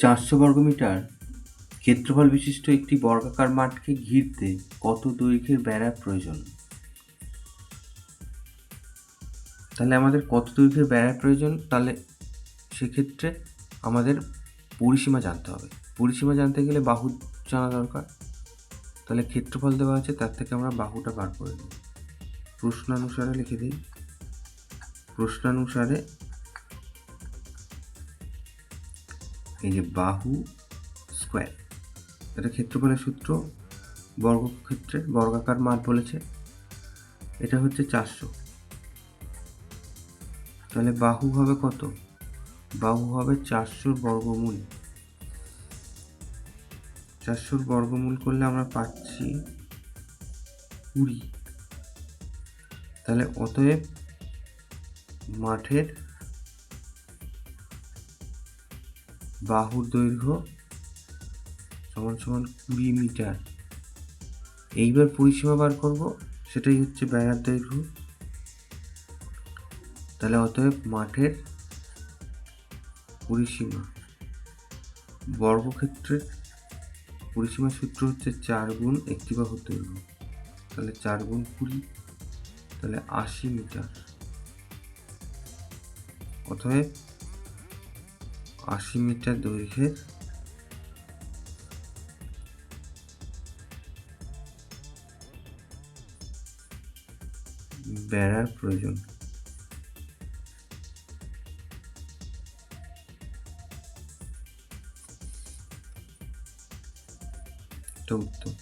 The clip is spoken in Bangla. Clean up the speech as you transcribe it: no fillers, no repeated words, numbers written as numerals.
400 বর্গমিটার ক্ষেত্রফল বিশিষ্ট একটি বর্গাকার মাঠকে ঘিরতে কত দৈর্ঘ্যের বেড়ার প্রয়োজন? তাহলে আমাদের কত দৈর্ঘ্যের বেড়ার প্রয়োজন? তাহলে সেক্ষেত্রে আমাদের পরিসীমা জানতে হবে। পরিসীমা জানতে গেলে বাহু জানা দরকার। তাহলে ক্ষেত্রফল দেওয়া আছে, তার থেকে আমরা বাহুটা বার করে নিই। প্রশ্নানুসারে লিখে দিই। প্রশ্নানুসারে এই যে বাহু স্কোয়ার, এটা ক্ষেত্রফলের সূত্র, বর্গক্ষেত্রের বর্গাকার মাঠ বলেছে, এটা হচ্ছে 400। তাহলে বাহু হবে কত? বাহু হবে 400 বর্গমূল। 400 বর্গমূল করলে আমরা পাচ্ছি 20। তাহলে অতএব মাঠের বাহুর দৈর্ঘ্য সমান সমান 20 মিটার। এইবার পরিসীমা বার করব, সেটাই হচ্ছে বেড়ার দৈর্ঘ্য। তাহলে অতএব মাঠের পরিসীমা, বর্গক্ষেত্রের পরিসীমার সূত্র হচ্ছে 4 গুণ একটি বাহুর দৈর্ঘ্য। তাহলে 4 গুণ 20, তাহলে 80 মিটার। অতএব 80 মিটার দৈর্ঘ্যের বেড়ার প্রয়োজন। এটা উত্তর।